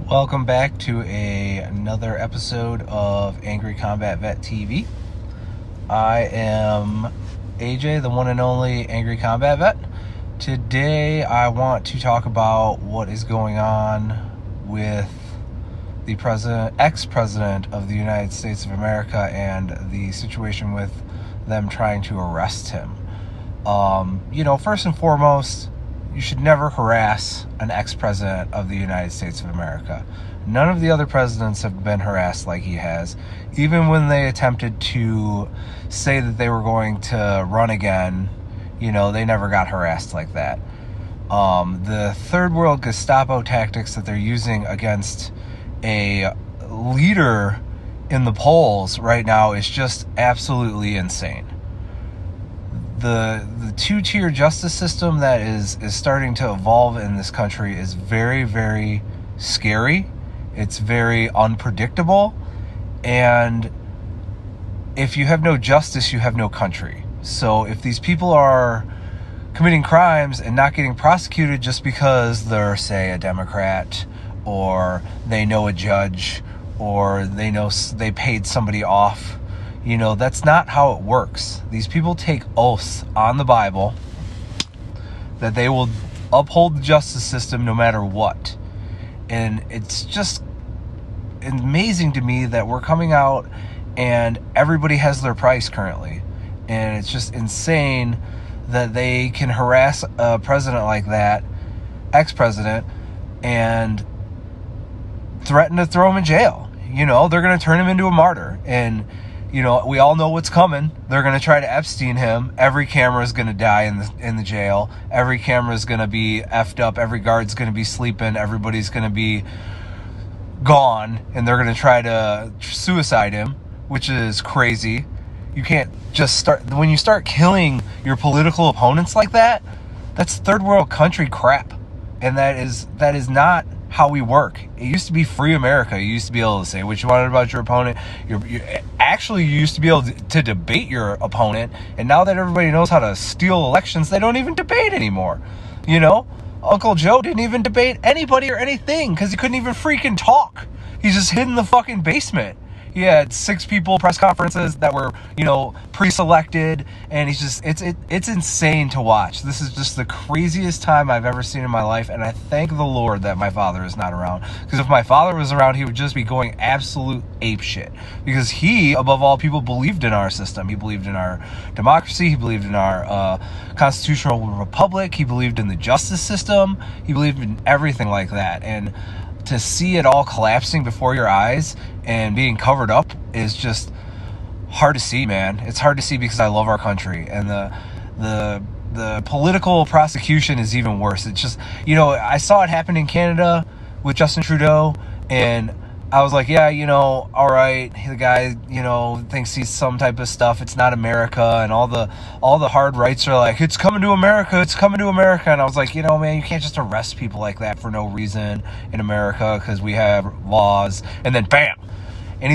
Welcome back to another episode of Angry Combat Vet TV. I am AJ, the one and only Angry Combat Vet. Today I want to talk about what is going on with the ex-president of the United States of America and the situation with them trying to arrest him. First and foremost, you should never harass an ex-president of the United States of America. None of the other presidents have been harassed like he has. Even when they attempted to say that they were going to run again, they never got harassed like that. The third world Gestapo tactics that they're using against a leader in the polls right now is just absolutely insane. The two-tier justice system that is starting to evolve in this country is very, very scary. It's very unpredictable. And if you have no justice, you have no country. So if these people are committing crimes and not getting prosecuted just because they're, say, a Democrat, or they know a judge, or they know they paid somebody off, that's not how it works. These people take oaths on the Bible that they will uphold the justice system no matter what. And it's just amazing to me that we're coming out and everybody has their price currently. And it's just insane that they can harass a president like that, ex-president, and threaten to throw him in jail. They're going to turn him into a martyr. And we all know what's coming. They're going to try to Epstein him. Every camera is going to die in the jail. Every camera is going to be effed up. Every guard's going to be sleeping. Everybody's going to be gone. And they're going to try to suicide him, which is crazy. You can't just start... When you start killing your political opponents like that, that's third world country crap. And that is not how we work. It used to be free America. You used to be able to say what you wanted about your opponent. You used to be able to debate your opponent. And now that everybody knows how to steal elections, they don't even debate anymore. Uncle Joe didn't even debate anybody or anything because he couldn't even freaking talk. He's just hid in the fucking basement. He had 6 people press conferences that were, pre-selected, and it's insane to watch. This is just the craziest time I've ever seen in my life, and I thank the Lord that my father is not around. Because if my father was around, he would just be going absolute apeshit. Because he, above all people, believed in our system. He believed in our democracy. He believed in our constitutional republic. He believed in the justice system. He believed in everything like that. And to see it all collapsing before your eyes and being covered up is just hard to see, man. It's hard to see because I love our country. And the political prosecution is even worse. It's just, I saw it happen in Canada with Justin Trudeau, and I was like, yeah, all right, the guy, thinks he's some type of stuff. It's not America. And all the hard rights are like, it's coming to America. It's coming to America. And I was like, man, you can't just arrest people like that for no reason in America because we have laws. And then bam. And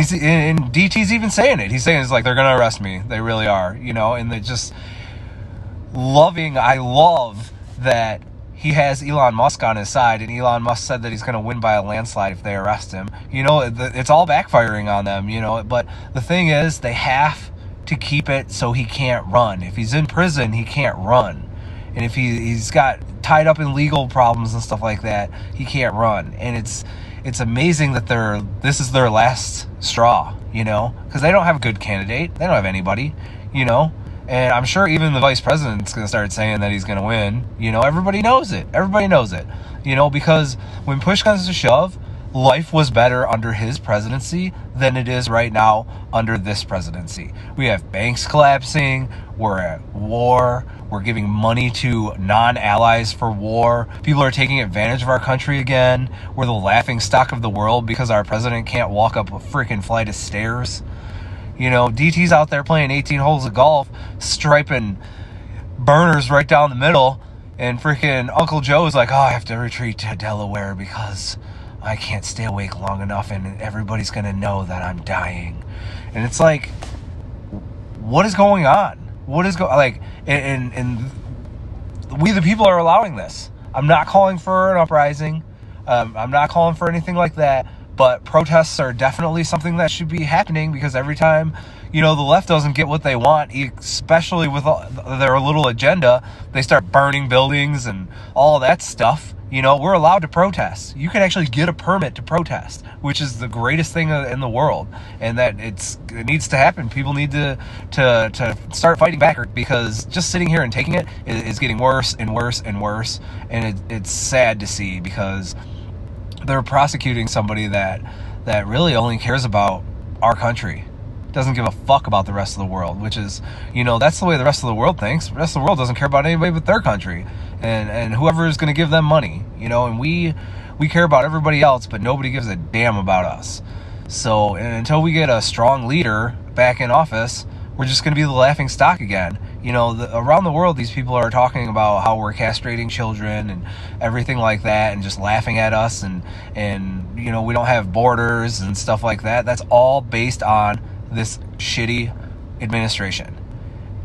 DT's even saying it. He's saying it's like, they're going to arrest me. They really are, and they're just I love that he has Elon Musk on his side, and Elon Musk said that he's going to win by a landslide if they arrest him. It's all backfiring on them, but the thing is, they have to keep it so he can't run. If he's in prison, he can't run. And if he's got tied up in legal problems and stuff like that, he can't run. And it's amazing that this is their last straw, because they don't have a good candidate. They don't have anybody, And I'm sure even the vice president's going to start saying that he's going to win. Everybody knows it. Everybody knows it. Because when push comes to shove, life was better under his presidency than it is right now under this presidency. We have banks collapsing. We're at war. We're giving money to non-allies for war. People are taking advantage of our country again. We're the laughing stock of the world because our president can't walk up a freaking flight of stairs. DT's out there playing 18 holes of golf, striping burners right down the middle, and freaking Uncle Joe is like, oh, I have to retreat to Delaware because I can't stay awake long enough and everybody's going to know that I'm dying. And it's like, what is going on? And we the people are allowing this. I'm not calling for an uprising. I'm not calling for anything like that, but protests are definitely something that should be happening, because every time, the left doesn't get what they want, especially with their little agenda, they start burning buildings and all that stuff. We're allowed to protest. You can actually get a permit to protest, which is the greatest thing in the world, and that it needs to happen. People need to start fighting back, because just sitting here and taking it is getting worse and worse and worse, and it's sad to see, because they're prosecuting somebody that really only cares about our country. Doesn't give a fuck about the rest of the world, which is, that's the way the rest of the world thinks. The rest of the world doesn't care about anybody but their country and whoever is going to give them money, and we care about everybody else, but nobody gives a damn about us. So, and until we get a strong leader back in office, we're just going to be the laughing stock again. Around the world, these people are talking about how we're castrating children and everything like that, and just laughing at us, and we don't have borders and stuff like that. That's all based on this shitty administration.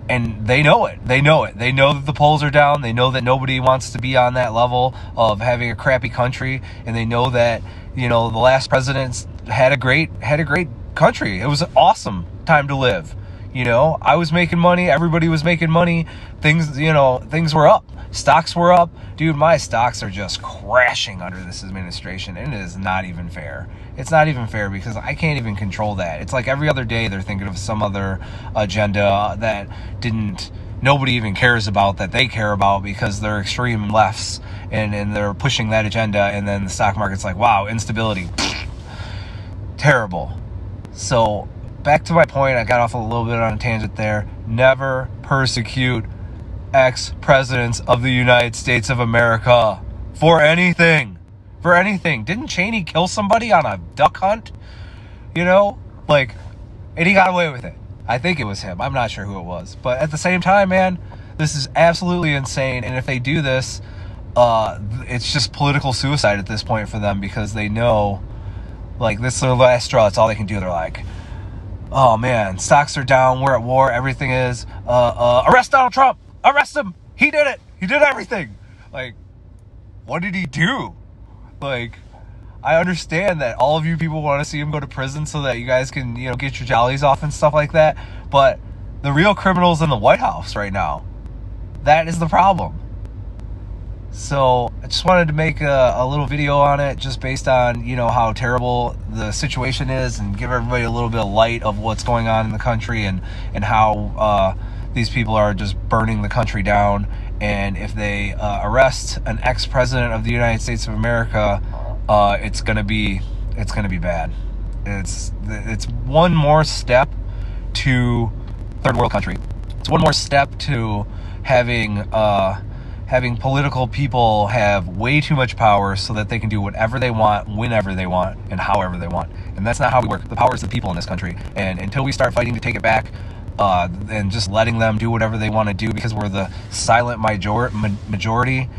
And they know it. They know that the polls are down. They know that nobody wants to be on that level of having a crappy country. And they know that, the last presidents had a great country. It was an awesome time to live. I was making money. Everybody was making money. Things were up. Stocks were up. Dude, my stocks are just crashing under this administration, and it is not even fair. It's not even fair, because I can't even control that. It's like every other day they're thinking of some other agenda that nobody even cares about, that they care about, because they're extreme lefts, and they're pushing that agenda, and then the stock market's like, wow, instability. Terrible. So, back to my point, I got off a little bit on a tangent there. Never persecute ex-presidents of the United States of America for anything. Didn't Cheney kill somebody on a duck hunt? And he got away with it. I think it was him. I'm not sure who it was. But at the same time, man, this is absolutely insane. And if they do this, it's just political suicide at this point for them, because they know, this is their last straw. It's all they can do. They're like, oh man, stocks are down. We're at war. Everything is, arrest Donald Trump. Arrest him. He did it. He did everything. What did he do? I understand that all of you people want to see him go to prison so that you guys can, get your jollies off and stuff like that. But the real criminal's in the White House right now. That is the problem. So I just wanted to make a little video on it, just based on, how terrible the situation is, and give everybody a little bit of light of what's going on in the country, and how these people are just burning the country down. And if they arrest an ex-president of the United States of America, it's gonna be bad. It's one more step to third world country. It's one more step to having political people have way too much power, so that they can do whatever they want, whenever they want, and however they want. And that's not how we work. The power is the people in this country. And until we start fighting to take it back, and just letting them do whatever they want to do, because we're the silent majority,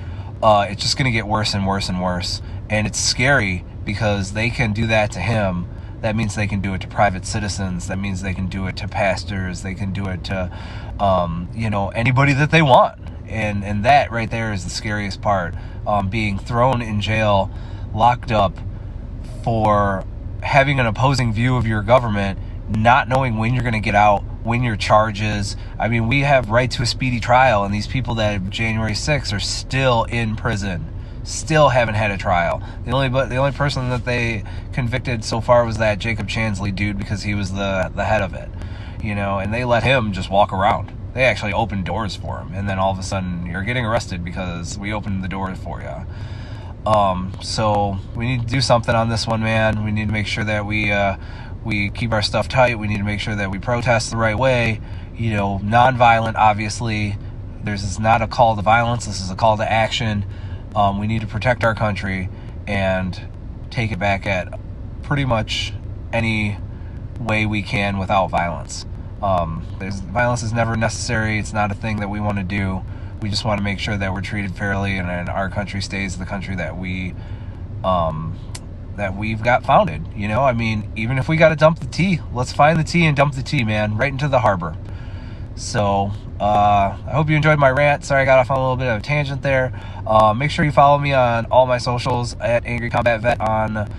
it's just going to get worse and worse and worse. And it's scary, because they can do that to him. That means they can do it to private citizens. That means they can do it to pastors. They can do it to, anybody that they want. And that right there is the scariest part. Being thrown in jail, locked up for having an opposing view of your government, not knowing when you're going to get out, when your charges. I mean, we have right to a speedy trial, and these people that have January 6th are still in prison, still haven't had a trial. The only person that they convicted so far was that Jacob Chansley dude, because he was the head of it, and they let him just walk around. They actually opened doors for him, and then all of a sudden you're getting arrested because we opened the door for you. So we need to do something on this one, man. We need to make sure that we keep our stuff tight. We need to make sure that we protest the right way, non-violent, obviously. This is not a call to violence. This is a call to action. We need to protect our country and take it back at pretty much any way we can without violence. Violence is never necessary. It's not a thing that we want to do. We just want to make sure that we're treated fairly, and our country stays the country that we've got founded. I mean, even if we got to dump the tea, let's find the tea and dump the tea, man, right into the harbor. So I hope you enjoyed my rant. Sorry I got off on a little bit of a tangent there. Make sure you follow me on all my socials at Angry Combat Vet on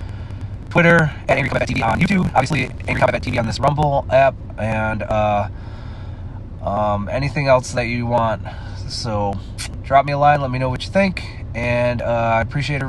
Twitter, at Angry Combat TV on YouTube, obviously Angry Combat TV on this Rumble app, and anything else that you want. So drop me a line, let me know what you think, and I appreciate it.